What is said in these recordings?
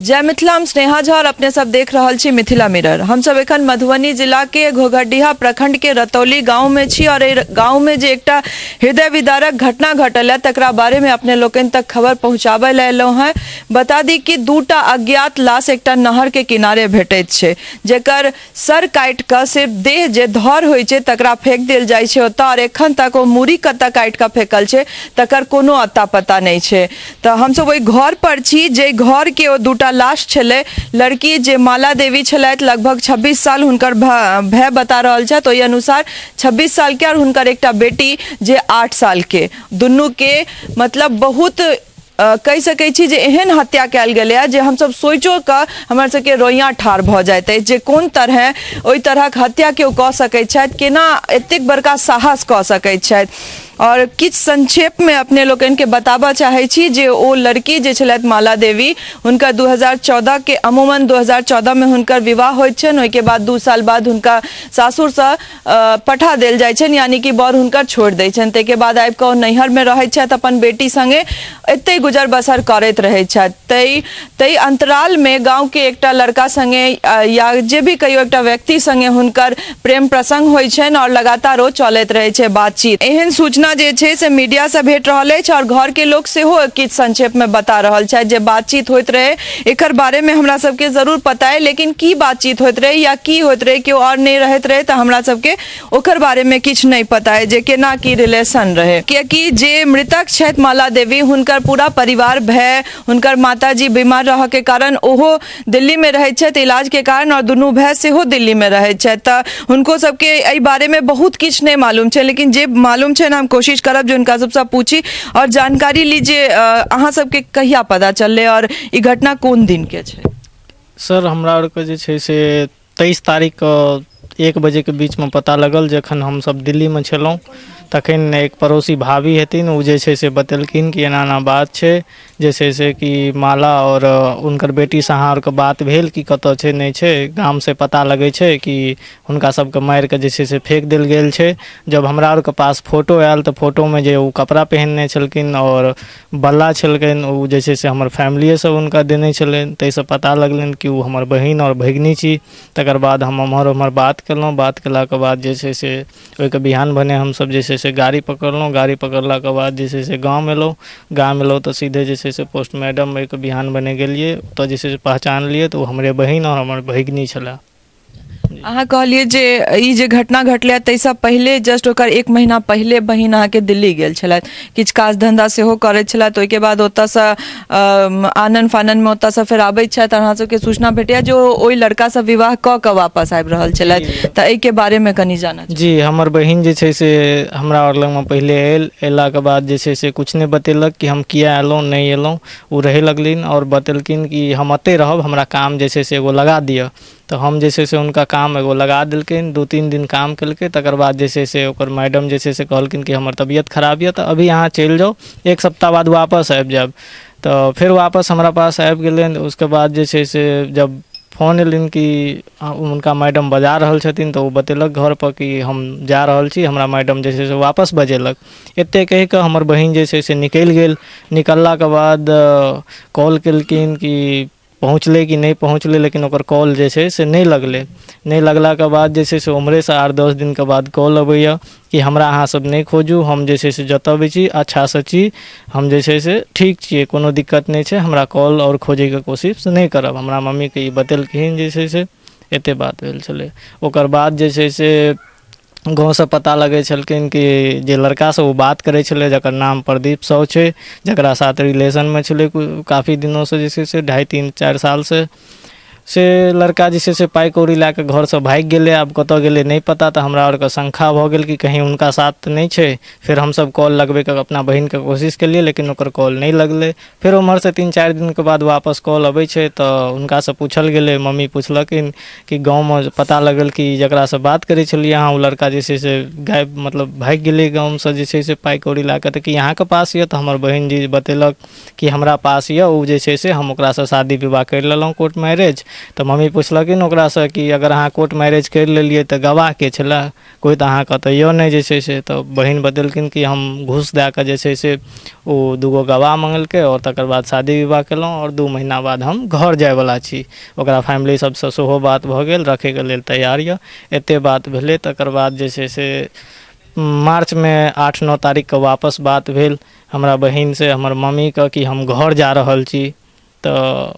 जय मिथिला, हम स्नेहा झा और अपने सब देख रहल छी मिथिला मिरर। हम सब एखन मधुबनी जिला के घोघरडीहा प्रखंड के रतौली गांव में छी और गांव में जे एकटा हृदय विदारक घटना घटल है तकरा बारे में अपने लोकन तक खबर पहुंचाबे ल एलहुं हैं। बता दी कि दूटा अज्ञात लाश एकटा नहर के किनारे भेटैत छै, जेकर सर काटि कऽ सिर्फ देह जे धर होइ छै तकरा फेंक देल जाइ छै ओतऽ, और एखन तक ओ मूड़ी कतऽ काटि कऽ फेंकल छै तकर कोनो अता पता नहीं छै। तो हम सब ओहि घर पर छी जे घर के ओ दूटा लाश छलै। लड़की जे माला देवी छलथि, लगभग 26 साल हुनकर भय बता रहल छथि, ओहि अनुसार 26 साल के, और हुनकर एकटा बेटी जे 8 साल के, दुनू के मतलब बहुत कहि सकै छी जे एहन हत्या कयल गेलै है जे हमसब सोचो कऽ हमर सबके रोइयाँ ठाढ़ भऽ जाइत अछि जे कोन तरह ओहि तरहक हत्या केओ कऽ सकैत छथि, केना एतेक बड़का साहस कऽ सकैत छथि। और किछु संक्षेप में अपने लोकन के बताबऽ चाहै छी जे ओ लड़की जे छलथि माला देवी, हुनकर 2014 के अमूमन 2014 में हुनकर विवाह होइत छनि। ओहिके बाद 2 साल बाद हुनका सासुरसँ पठा देल जाइ छनि, यानी कि बर हुनकर छोड़ि दै छनि। ताहिके बाद आबि कऽ ओ नैहर में रहैत छथि अपन बेटी संगे, एते गुजर बसर करैत रहैत छथि। तै अंतराल में गाँव के एकटा लड़का संगे या जे भी कहियो एकटा व्यक्ति संगे हुनकर प्रेम प्रसंग होइ छनि और लगातार ओ चलैत रहै छै बातचीत। एहन सूचना जे छै से मीडिया से भेट रहल अछि और घर के लोग सेहो किछु संक्षेप में बता रहल छथि जे बातचीत होइत रहे। एकर बारे में हमरा सबके जरूर पता है, लेकिन की बातचीत होइत रहे या की होइत रहे, केओ और नहीं रहैत रहे, तो हमरा सबके ओकर बारे में किछु नहीं पता है जे केना की रिलेशन रहे। कियाकि जे मृतक छथि माला देवी, हुनकर पूरा परिवार भय, हुनकर माताजी बीमार रह के कारण ओहो दिल्ली में रहैत छथि इलाज के कारण, और दुनू भय सेहो दिल्ली में रहैत छथि। तऽ हुनको सबके एहि बारे में बहुत किछु नहीं मालूम छै, लेकिन जे मालूम छै हम कोशिश करब जो उनका सबसे पूछी और जानकारी लीजिए। अहाँ सबके कहिया पता चलले और ई घटना कोन दिन के छै? सर हमरा और के जे छै से 23 तारीख के 1 बजे के बीच में पता लगल, जखन हम सब दिल्ली में छलहुँ तखन एक पड़ोसी भाभी हेथिन, ओ जे छै से बतेलखिन कि एना एना बात छै, जे छै से कि माला और उनकर बेटी से अहाँ आरके बात भेल कि कतऽ छै नहीं छै। गाम से पता लगै छै कि हुनका सबके मारि के जे छै से फेंक देल गेल छै। जब हमरा आरके पास फोटो आयल तऽ फोटो में जे ओ कपड़ा पहनने छलखिन और बल्ला छलखिन, ओ जे छै से हमर फैमिलिए सब हुनका देने छलनि। ताहिसँ पता लगलनि कि ओ हमर बहिन और भगिनी छी। तकर बाद हम एम्हर बात केलहुँ, बात केलाके बाद जे छै से ओहिके बिहान भने हमसब जे छै से गाड़ी पकड़लहुँ। गाड़ी पकड़लाके बाद जे छै से गाँव एलहुँ तऽ सीधे जे छै से पोस्टमार्टम एक बिहान बने गेलिए। तो जे छै से पहचान लिए तो हमरे बहिन और हमर भगिनी छलै। अहाँ कहलिए जे ई जे घटना घटलै ताहिसँ पहिले जस्ट ओकर 1 महीना पहिले बहिन अहाँके दिल्ली गेल छलथि, किछु काज धंधा सेहो करैत छलथि। ओहिके बाद ओतऽसँ आनन फानन में ओतऽसँ फेर आबैत छथि, अहाँ सबके सूचना भेटैया जो ओहि लड़कासँ विवाह कऽ कऽ वापस आबि रहल छलथि। तऽ एहिके बारे में कनि जानऽ जी। हमर बहिन जे छै से हमरा और लग में पहिले एलाके बाद जे छै से किछु नहीं बतेलक कि हम किया एलहुँ नहीं एलहुँ। ओ रहे लगलिन और बतेलखिन कि हम एतै रहब, हमरा काम जे छै से एगो लगा दिअ। तो हम जे छै से हुनका काम एगो लगा देलखिन। 2-3 दिन काम केलकै, तकर बाद जे छै से ओकर मैडम जे छै से कहलखिन कि हमर तबियत खराब यऽ, तो अभी अहाँ चलि जाओ, 1 सप्ताह बाद वापस आबि जायब। तो फिर वापस हमरा पास आबि गेलनि। उसके बाद जे छै से जब फोन एलिन कि उनका मैडम बजा रहल छथिन, तो वो बतेलक घर पर कि हम जा रहल छी। हमरा मैडम जे छै से वापस बजेलक। एते कहि कऽ हमर बहिन जे छै से निकलि गेल। निकललाके बाद कॉल केलखिन कि पहुँचले कि नहीं पहुँचले, लेकिन ओकर कॉल जे छै से नहीं लगले। नहीं लगलाके बाद जे छै से उम्हरेसँ 8-10 दिन के बाद कॉल अबैया कि हमरा अहाँ सब नहीं खोजू, हम जे छै से जतऽ भी छी अच्छासँ छी, हम जे छै से ठीक छियै, कोनो दिक्कत नहीं छै, हमरा कॉल और खोजैके कोशिश नहीं करब। हमरा मम्मीके ई बतेलखिन जे छै से एते बात भेल छलै। ओकर बाद जे छै से गाँव से पता लगे छलखिन कि जे लड़का से वो बात करे छले, जकर नाम प्रदीप साहू छै, जकरा साथ रिलेशन में छलै काफ़ी दिनों से, जे छै से 2.5-3-4 साल से लड़का जे छै से पाई कौड़ी लए कऽ घरसँ भागि गेलै। आब कतऽ गेलै नहीं पता। तऽ हमरा आरके शंका भऽ गेल कि कहीं हुनका साथ तऽ नहीं छै। फिर हमसब कॉल लगबैके अपना बहिनके कोशिश केलिए, लेकिन ओकर कॉल नहीं लगलै। फिर उम्हरसँ 3-4 दिन के बाद वापस कॉल अबै छै, तऽ हुनकासँ पूछल गेलै। मम्मी पुछलखिन कि गाँवमे पता लगल कि जकरासँ बात करै छलिए अहाँ, ओ लड़का जे छै से गायब, मतलब भागि गेलै गाँवसँ जे छै से पाई कौड़ी लए कऽ। तऽ कि अहाँके पास यऽ? तऽ हमर बहिन जी बतेलक कि हमरा पास यऽ। ओ जे छै से हम ओकरासँ शादी विवाह करि लेलहुँ कोर्ट मैरेज, तऽ मम्मी पुछलखिन ओकरासँ कि अगर अहाँ कोर्ट मैरिज करि लेलियै तऽ गवाह के छलै, कोइ तऽ अहाँके तैयो नहि जे छै से। तऽ बहिन बतेलखिन कि हम घूस दए कऽ जे छै से ओ 2 गवाह मंगेलकै और तकर बाद शादी विवाह केलहुँ और 2 महीना बाद हम घर जायवला छी। ओकरा फैमिली सबसँ सेहो बात भऽ गेल, रखैके लेल तैयार यऽ। एतेक बात भेलै, तकर बाद जे छै से मार्च में 8-9 तारीखके वापस बात भेल हमरा बहिनसँ हमर मम्मीके कि हम घर जा रहल छी। तऽ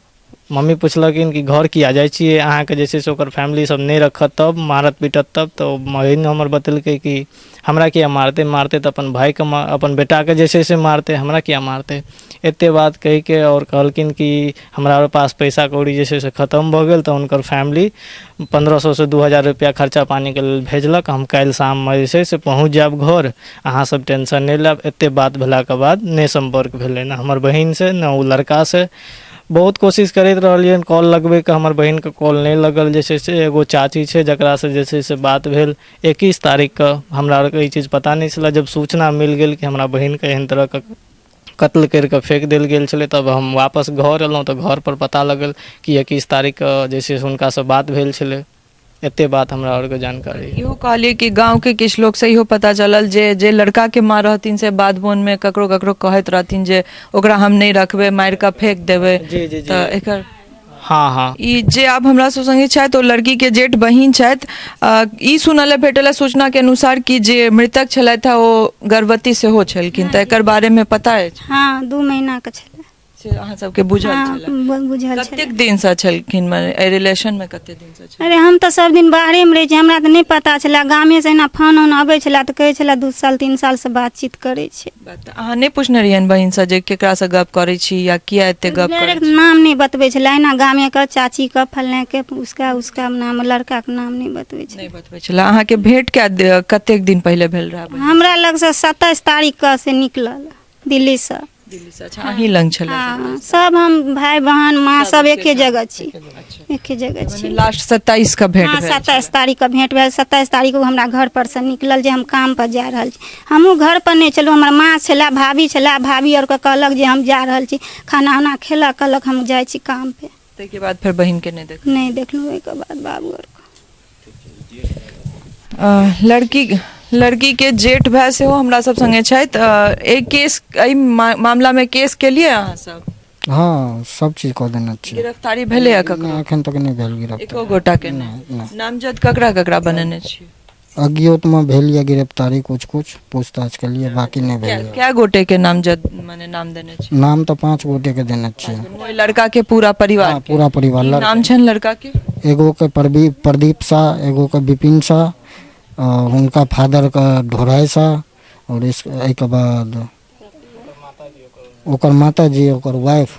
मम्मी पुछलखिन कि घर किया जाइ छियै, अहाँके जे छै से ओकर फैमिली सब नहि रखत तब, मारत पीटत तब। तऽ बहिन हमर बतेलकै कि हमरा किया मारतै, मारतै तऽ अपन भाइके अपन बेटाके जे छै से मारतै, हमरा किया मारतै। एतेक बात कहिके और कहलखिन कि हमरा पास पैसा कौड़ी जे छै से ख़त्म भऽ गेल। तऽ हुनकर फैमिली 1500 से 2000 रुपैआ खर्चा पानीके लेल भेजलक। हम काल्हि शाममे जे छै से पहुँच जायब घर, अहाँसब टेंशन नहि लेब। एतेक बात भेलाके बाद नहि सम्पर्क भेलै ने हमर बहिनसँ ने ओ लड़कासँ। बहुत कोशिश करैत रहलियै कॉल लगबैके, हमर बहिनके कॉल नहि लगल। जे छै से एगो चाची छै जकरासँ जे छै से बात भेल 21 तारीखके। हमरा आरके ई चीज पता नहि छलै। जब सूचना मिल गेल कि हमरा बहिनके एहन तरहके कत्ल करि कऽ फेंक देल गेल छलै, तब हम वापस घर एलहुँ। तऽ घरपर पता लगल कि 21 तारीखके जे छै से हुनकासँ बात भेल छलै। एते बात हमरा आरके जानकारी। इहो कहलिए कि गांव के किछु लोग से इहो पता चलल जे लड़का के माँ रहथिन से बाद बोन में ककरो ककरो कहैत रहथिन जे ओकरा हम नहीं रखबे, मार के फेंक देबे। जी जी जी। तऽ एकर हाँ हाँ ई जे आब हमरा सब संगे छथि ओ लड़की के जेठ बहिन छथि। ई सुनल भेटल सूचना के अनुसार कि जे मृतक छलथि ओ गर्भवती सेहो छलखिन। तऽ एकर बारे में पता अछि? हाँ 2 महीना के छलै। से अहाँ सबके बुझल हाँ, छलै? बुझल छलै। कतेक दिन से छलखिन, माने रिलेशन में कते दिन से छल? अरे हम तो सब दिन बाहरे में रहे छी, हमरा तो नहीं पता छला। गामे से एना फोन ओन अबै छला तऽ कहै छला 2 साल 3 साल से बातचीत करै छै। बात अहाँ नहीं पूछने रहियन बहिन से जे केकरा से गप करै छी या किया एते गप करै डायरेक्ट छी? नाम नहीं बतबै छला, एना गामे के चाची के फलने के उसका नाम, लड़का के नाम नहीं बतबै छला। नहीं बतबै छला। अहाँ के भेंट कतेक दिन पहले भेल रहा? हमरा लग से 27 तारीख के से निकलल दिल्ली से। दिल्ली से? अच्छा, अहीं लंग छला? हाँ, सब हम भाई बहन माँ सब एके जगह छी, एके जगह छी। लास्ट 27 का भेंट हाँ भेल? 27 तारीख के भेंट भेल। 27 तारीख को हमरा घर पर से निकलल जे हम काम पर जा रहल छी। हमहूँ घर पर नहीं चलू, हमर माँ छला, भाभी छला। भाभी और के कहलक जे हम जा रहल छी, खाना उना खेलक, कहलक हम जाइ छी काम पे। ताहि के बाद फिर बहिन के नहीं देख? नहीं देखलू। ओहि के बाद बाबू और लड़की के जेठ भाई सेहो हमरा सब संगे छथि। एक केस एहि मामला में केस के लिए अहाँ सब? हाँ, सब चीज कह देना चाहिए। गिरफ्तारी भेले या ककरो? नहीं, एखन तक नहीं भेल एको गिरफ्तारी। गोटा के नहीं? नामजद ककरा ककरा बनेने छी? अज्ञात में भेल या गिरफ्तारी, कुछ पूछताछ के लिए, बाकी नहीं भेल या। क्या गोटे के नामजद माने नाम देने छी? नाम तो 5 गोटे के देना चाहिए। ओहि लड़का के पूरा परिवार? हाँ, पूरा परिवार। की नाम छन लड़का के? एगो के प्रदीप शाह, एगो के विपिन शाह, और उनका फादर का ढोराई शाह, और इसके बाद ओकर माता जी, ओकर वाइफ,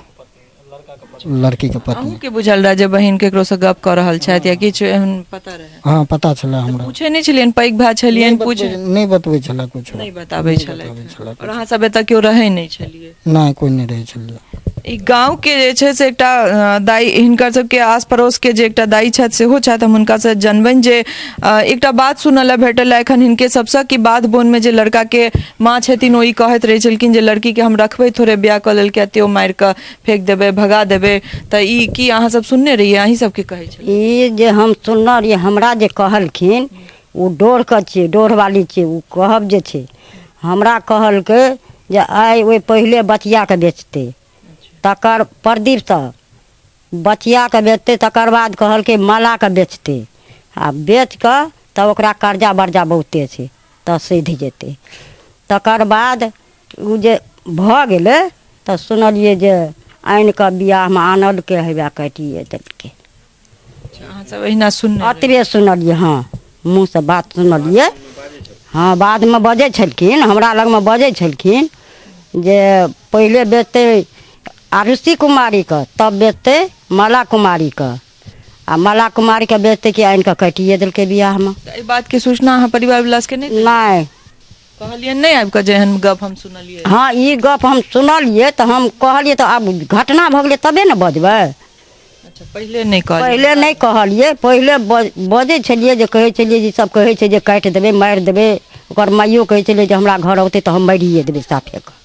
लड़की के अहूँ पत्नी। के बुझल रहा जे बहिन केकरो से गप कर रहल छथि या किछु एहन पता रहे? हाँ, पता छला हमरा। पूछे नहीं छलियन पैघ भाई छलियन? पूछे नहीं बतबै छला कुछ। नहीं बताबै छलै? छला और अहाँ सब एतऽ केओ रहै नहीं छलिए? नहीं, कोई नहीं रहे छलिए। ई गांव के जे छै से एकटा दाई, हिनकर सबके आस पड़ोस के जे एकटा दाई छथि सेहो छथि। हम हुनका से जनबनि जे एकटा बात सुनल भेटल एखन हिनके सबसँ कि बाध बोन में जे लड़का के माँ छथिन ओ ई कहैत रहै छलखिन जे लड़की के हम रखबै थोड़े, ब्याह कऽ लेलकै एते, ओ मारि कऽ फेंक देबै, भगा देबै। तऽ ई की अहाँ सब सुनने रहियै? अहीं सबके कहै छलिए? ई जे हम सुनने रहियै, हमरा जे कहलखिन ओ डोर के छियै, डोर वाली छियै। ओ कहब जे छै हमरा कहलकै जे आइ ओहि पहिले बचिया के बेचतै, तकर प्रदीप से बचिया के बेचतै, तकर बाद कहलकै माला के बेचतै, आ बेच कऽ तब ओकरा कर्जा बर्जा बहुते छै तऽ सीध जेतै। तकर बाद ओ जे भऽ गेलै तऽ सुनलियै जे आनि कऽ बियाहमे आनलकै, हेबे काटिए देलकै। अहाँ सब एहिना सुनने रहियै? अतबे सुनलियै। हाँ, मुँह से बात सुनलियै। हाँ, बादमे बजै छलखिन, हमरा लगमे बजै छलखिन जे पहिले बेचतै आरुषि कुमारी के, तब बेचतै माला कुमारी के, आ माला कुमारी के बेचतै कि आनि कऽ काटिए देलकै बियाहमे। तऽ एहि बात के सूचना अहाँ परिवार वाला के नहीं नहीं कहलियन? नहीं आबि कऽ जेहन गप हम सुनलियै? हाँ, ई गप हम सुनलियै तऽ हम कहलियै तऽ आब घटना भऽ गेलै तबे ने बजबै। अच्छा, पहिले नहीं कहलियै? पहिले नहीं कहलियै। पहिले बजै छलियै जे कहै छलियै जे सब कहै छै जे काटि देबै, मारि देबै। ओकर माइयो कहै छलै जे हमरा घर औतै तऽ हम मारिए देबै साफे कऽ।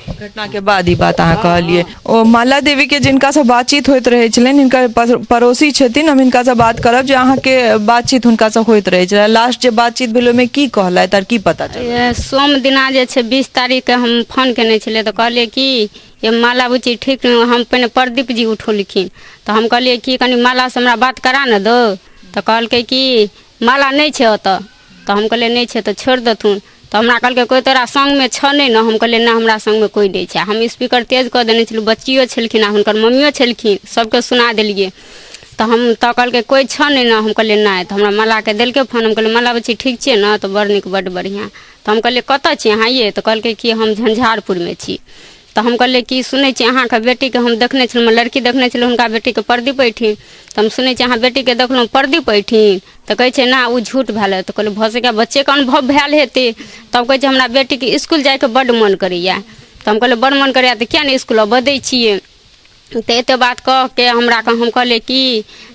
घटना के बाद ही बात अहाँ कहलिए ओ माला देवी के जिनका से बातचीत होइत रहे छलनि हिनकर पड़ोसी छथिन हम हिनका से बात करब जे अहाँ के बातचीत हुनका से होइत रहे छलै लास्ट जे बातचीत भेल ओहिमे की कहलथि और की पता चलल ये सोम दिना जे छै 20 तारीख के हम फोन केने छलियै तऽ कहलियै कि ये माला बुच्ची ठीक हम पहिने प्रदीप जी उठौलखिन तऽ हम कहलियै कि कनि माला से हमरा बात करा न दो तऽ कहलकै कि माला नहि छै ओतऽ तऽ हम कहलियै नहि छै तऽ छोड़ि देथुन तऽ हमरा कहलकै कोइ तोरा संगमे छ नहि ने हम कहलियै नहि हमरा संगमे कोइ नहि छै हम स्पीकर तेज कऽ देने छलियै बच्चियो छलखिन आ हुनकर मम्मियो छलखिन सबके सुना देलियै तऽ हम तऽ कहलकै कोइ छ नहि ने हम कहलियै नहि तऽ हमरा मालाके देलकै फोन हम कहलियै माला बच्ची ठीक छियै ने तऽ बड़ नीक बड्ड बढ़िआँ तऽ हम कहलियै कतऽ छी अहाँ ये तऽ कहलकै कि हम झंझारपुरमे छी तऽ हम कहलियै कि सुनै छी अहाँके बेटीके हम देखने छलहुँ लड़की देखने छलहुँ हुनका बेटीके प्रदीप अइठिन तऽ हम सुनै छी अहाँ बेटीके देखलहुँ प्रदीप अइठिन तऽ कहै छै ना ओ झूठ भेल तऽ कहलियै भऽ सकै बच्चेके अनुभव भेल हेतै तब कहै छै हमरा बेटीके इसकुल जाइके बड्ड मन करैए तऽ हम कहलियै बड्ड मन करैए तऽ किया नहि इसकुल बदै छियै तऽ एतेक बात कह के हमरा हम कहलियै कि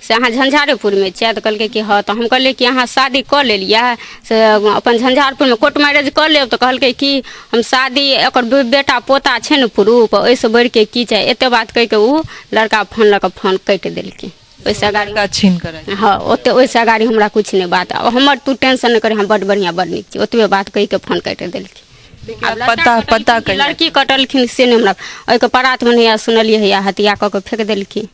से अहाँ झंझारेपुरमे छियै तऽ कहलकै कि हाँ तऽ हम कहलियै कि अहाँ शादी कऽ लेलियै से अपन झंझारपुरमे कोर्ट मैरेज कऽ लेब तऽ कहलकै कि हम शादी एकर बेटा पोता छै ने प्रूफ ओहिसँ बढ़िके की छै एतेक बात कहि कऽ ओ लड़का फोन लऽ कऽ फोन काटि देलकै ओहिसँ अगाड़ी का छीन कर हाँ ओते ओहिसँ अगाड़ी हमरा किछु नहि बात हमर तू टेंशन नहि करी हम बड्ड बढ़िआँ बड्ड नीक छी ओतबे बात कहि कऽ फोन काटि देलकै पता कर लड़की कटलखिन से नहि हमरा ओहिके परातमे नहि सुनलियै हैया हथिया कऽ के फेंक देलखिन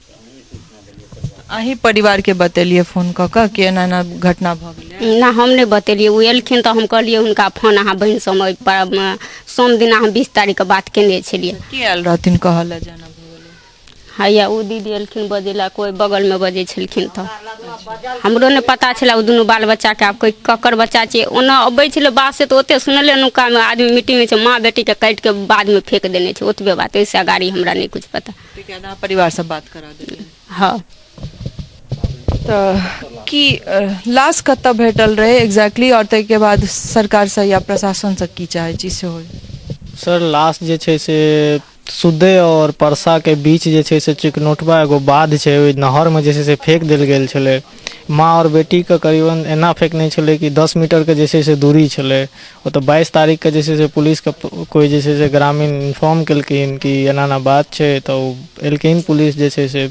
अहीं परिवार के बतेलिए फोन कऽ कऽ कि एना एना घटना भऽ गेलै ना हम नहीं बतेलिए वो एलखिन तो हम कहलिए हुनका फोन अहाँ बहन समय पर सोम दिना हम 20 तारीख के बात केने छलिए की आयल रहथिन कहल है जाना भऽ गेलै हैया ओ दीदी एलखिन बजेला कोई बगल में बजे छलखिन तो हमरो ने पता छला ओ दुनू बाल बच्चा के आब कोई ककर बच्चा छै ओना अबै छले बात से तो ओते सुनले नुका में आदमी मीटिंग में छै माँ बेटी के काट के बाद में फेंक देने छै ओतबे बात ऐसे गाड़ी हमरा नहीं कुछ पता ठीक है ना परिवार से बात करा देलिए हाँ तऽ की लाश कतऽ भेटल रहे एग्जैक्टली और ताहिके बाद सरकार से या प्रशासन से की चाहे छी से हो सर लास्ट जे छै से सुदे और परसा के बीच जे छै से चिकनोटवा एगो बाध छै ओहि नहर में जे छै से फेंक देल गेल छलै माँ और बेटी के करीबन एना फेंकने छलै कि 10 मीटर के जे छै से दूरी छलै ओ तऽ 22 तारीख के जे छै से पुलिस के कोई जे छै से ग्रामीण इन्फॉर्म केलखिन कि एना एना बात छै तऽ एलखिन पुलिस जे छै से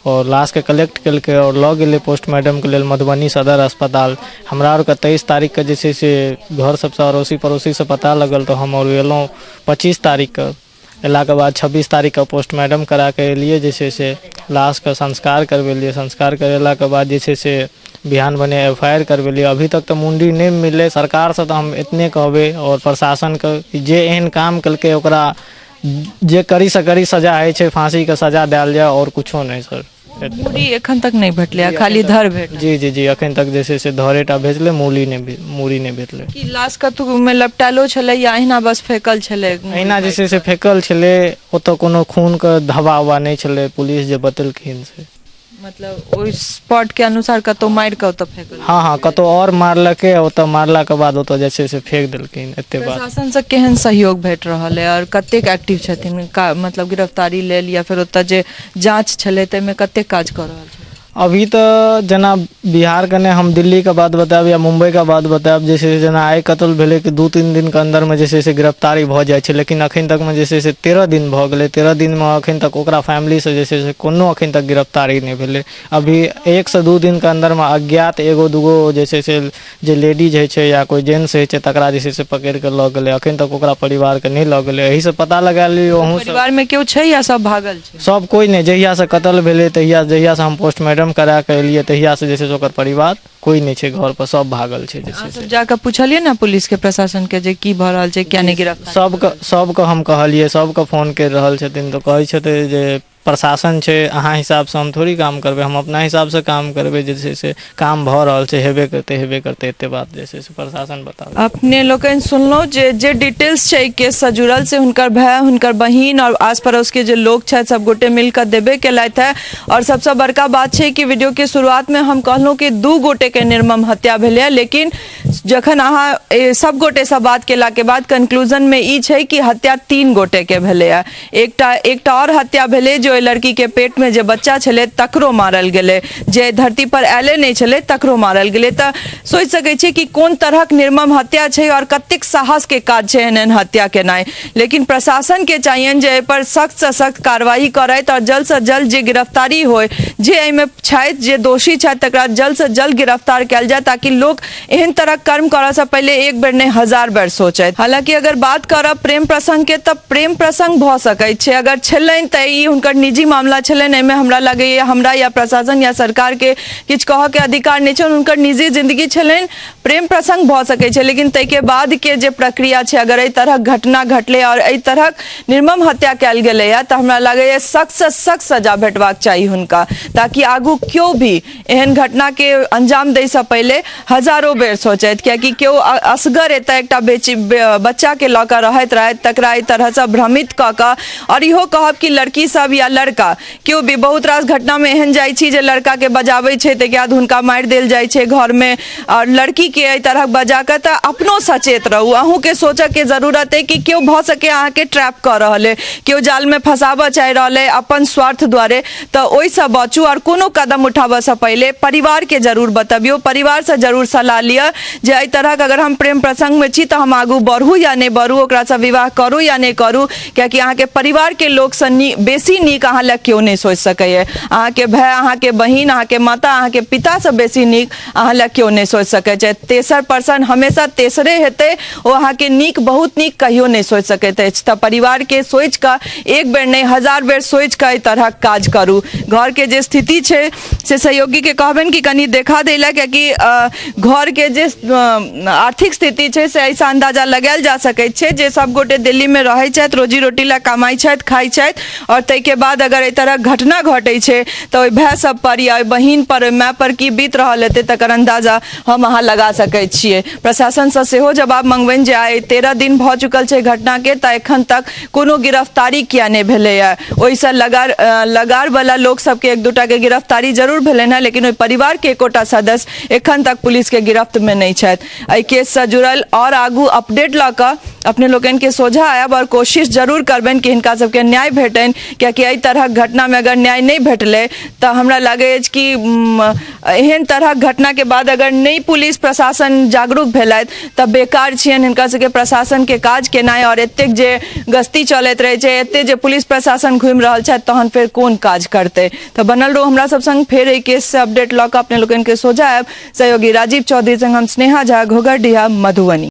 और लाश के कलेक्ट केलकै और लऽ गेलै पोस्टमार्टम के लेल मधुबनी सदर अस्पताल हमरा आर के 23 तारीख के जे छै से घर सबसे अड़ोसी पड़ोसी से पता लगल तो हम और एलहुँ 25 तारीख के अयला के बाद 26 तारीख के पोस्टमार्टम करा के एलिए जे छै से लाश के संस्कार करवेलिए संस्कार करेला के बाद जे छै से बिहान बने FIR करवेलिए अभी तक तो मुंडी नहीं मिलले सरकार से तो हम इतने कहबे और प्रशासन के जे एहन काम कलके ओकरा जे करी से करी सजा है छै फांसी के सजा देल जाए और कुछो नहीं सर मूड़ी एखन तक नहीं भेटले खाली धर भेट जी अखन तक जे छै से धरेटा भेजले मूड़ी नहीं भेटले कि लाश कतौ में लपटालो छले या अहिना बस फेकल छले अहिना जे छै से फेकल छले ओतऽ कोनो खून के धब्बा उबा नहीं छले पुलिस जे बतेलखिन से मतलब ओइ स्पॉट के अनुसार कतौ मार के ओतऽ फेकल हाँ कतौ और मारलके ओतऽ मारला के बाद ओतऽ जे छै से फेक देलखिन एते बात प्रशासन से केहन सहयोग भेट रहल है और कतेक एक्टिव छथिन का मतलब गिरफ्तारी लेल या फिर ओतऽ जे जांच छले तैमे कतेक काज कर रहल छै अभी तो जना बिहार के ने हम दिल्ली के बात बताब या मुंबई का बात बताब जैसे जना आइ कत्ल भेले कि 2-3 दिन के अंदर में जैसे से गिरफ्तारी भ जाए छै लेकिन अखन तक में जैसे से 13 दिन भ गेले 13 दिन में अखन तक ओकरा फैमिली से जैसे से कोनो अखन तक गिरफ्तारी नहीं भेले अभी 1 से 2 दिन के अंदर में अज्ञात एगो दूगो जैसे से जे लेडीज है छै या कोई जेंट्स है छै तकरा जैसे से पकड़ के ल गेले अखन तक ओकरा परिवार के नहीं ल गेले एही से पता लगा लियो ओहू परिवार में केओ छै या सब भागल छै सब कोई नहीं जहिया से कत्ल भेले तहिया जहिया से हम पोस्टमार्टम करा के एलिए तहिया से जैसे ओकर परिवार कोई नहीं छै घर पर सब भागल छै जैसे सब जाके पूछलिए ना पुलिस के प्रशासन के जे की भ रहल छै क्या नहीं गिरफ्तार सबके हम कहलिए सबके फोन कर रहल छथिन तो कहै छथिन जे प्रशासन छै अहाँ हिसाब से हम थोड़ी काम करबे हम अपना हिसाब से काम करबे जैसे से काम भ रहल छै हेबे करते एते बात जैसे से प्रशासन बताओ अपने लोगन सुनलो जे डिटेल्स छै केस से जुड़ल से हुनकर भाई हुनकर बहिन और आस पड़ोस के जे लोग छै सब गोटे मिलकर देबे केलैथ है और सबसे बड़का बात छै कि वीडियो के शुरुआत में हम कहलहुँ कि 2 गोटे के निर्मम हत्या भेलै लेकिन जखन अहाँ सब गोटे से बात केला के बाद कंक्लूजन में ई छै कि हत्या 3 गोटे के भेलै एकटा और हत्या भेलै जे ओहि लड़की के पेट में जे बच्चा छले तकरो मारल गेलै, जे धरती पर आयले नहीं छले तकरो मारल गेलै। तऽ सोचि सकै छियै कि कोन तरहक निर्मम हत्या छै और कतेक साहस के काज छै एहन हत्या केनाइ। लेकिन प्रशासन के चाहिए जे एहि पर सख्त से सख्त कार्रवाई करैत और जल्द से जल्द जे गिरफ्तारी होय, जे एहिमे छथि जे दोषी छथि तकरा जल्द से जल्द गिरफ्तार कयल जाय, ताकि लोग एहन तरह कर्म करऽ से पहले एक बेर नहीं 1000 बेर सोचैत। हालांकि अगर बात करब प्रेम प्रसंग के, तब प्रेम प्रसंग भऽ सकै छै अगर छलनि तऽ ई हुनकर निजी मामला छलनि, एहिमे हमरा लगैया हमरा या प्रशासन या सरकार के किछु कहऽ के अधिकार नहीं छै, हुनकर निजी जिंदगी छलनि, प्रेम प्रसंग भऽ सकै छै। लेकिन ताहिके बाद के जे प्रक्रिया छै, अगर एहि तरहक घटना घटलै और एहि तरहक निर्मम हत्या कयल गेलैया तऽ हमरा लगैया सख्त से सख्त सजा भेटबाक चाही हुनका, ताकि आगू क्यों भी एहन घटना के अंजाम दै से पहले हजारों बेर सोचैत। कियाकि केओ असगर एतऽ एकटा बच्चा के लऽ कऽ रहैत तकरा एहि तरह से भ्रमित कऽ कऽ, और इहो कहब कि लड़की सब या लड़का केओ भी बहुत रास घटना में एहन जाइ छी जे लड़का के बजाबै छै ताहिके बाद हुनका मारि देल जाइ छै घर में, और लड़की के एहि तरह बजा कऽ। तऽ अपनो सचेत रहू, अहूँ के सोचऽ के जरूरत है कि केओ भऽ सके अहाँ के ट्रैप कऽ रहल है, केओ जाल में फंसाबऽ चाहि रहल है अपन स्वार्थ द्वारे, तऽ ओहिसँ बचू। और कोनो कदम उठाबऽ से पहले परिवार के जरूर बतबियो, परिवार से जरूर सलाह लिअ जे एहि तरह अगर हम प्रेम प्रसंग में छी तऽ हम आगू बढ़ू या नहीं बढ़ू, ओकरा से विवाह करू या नहीं करू, कियाकि अहाँ के परिवार के लोग से बेसी नीक अहाँ लए केओ नहीं सोचि सकैए। अहाँ के भाई, अहाँ के बहिन, अहाँ के माता, अहाँ के पिता से बेसी नीक अहाँ लए केओ नहीं सोचि सकै छै। तेसर पर्सन हमेशा तेसरे हेतै, ओ अहाँ के नीक बहुत नीक कहियो नहीं सोचि सकैत अछि। तऽ परिवार के सोचि कऽ एक बेर नहीं 1000 बेर सोचि कऽ एहि तरह काज करू। घर के जे स्थिति छै से सहयोगी के कहबनि कि कनि देखा दै लए, कियाकि घर के जे आर्थिक स्थिति छै से ऐसा अंदाजा लगायल जा सकैत छै जे सब गोटे दिल्ली में रहै छथि, रोजी रोटी ला कमाई छथि, खाई छथि, और ताहिके बाद अगर एहि तरह घटना घटै छै तऽ ओहि भाई सब पर या ओहि बहिन पर, ओहि माय पर की बीत रहल हेतै तकर अंदाजा हम अहाँ लगा सकै छियै। प्रशासन से सेहो जवाब मंगबनि जे आइ 13 दिन भऽ चुकल छै घटना के, तऽ एखन तक कोनो गिरफ्तारी किया नहीं भेलैया। ओहिसँ लगार वाला लोक सबके एक दूटा के गिरफ्तारी जरूर भेलनि हैं, लेकिन ओहि परिवार के एकोटा सदस्य एखन तक पुलिस के गिरफ्त में नहीं छथि। एहि केस से जुड़ल और आगू अपडेट लऽ कऽ अपने लोगन के सोझा आयब और कोशिश जरूर करबनि कि हिनका सबके न्याय भेटनि, कियाकि एहि तरह घटना में अगर न्याय नहीं भेटलै तऽ हमरा लागै अछि कि एहन तरह घटना के बाद अगर नहीं पुलिस प्रशासन जागरूक भेलथि तऽ बेकार छियनि हिनका सबके प्रशासन के काज केनाइ। और एतेक जे गश्ती चलैत रहै छै, एते जे पुलिस प्रशासन घुमि रहल छथि, तहन फेर कोन काज करतै। तऽ बनल रहू हमरा सब संग, फेर एहि केस से अपडेट लऽ कऽ अपने लोगन के सोझा आयब। सहयोगी राजीव चौधरी संग हम स्नेहा झा, घोघरडीहा, मधुबनी।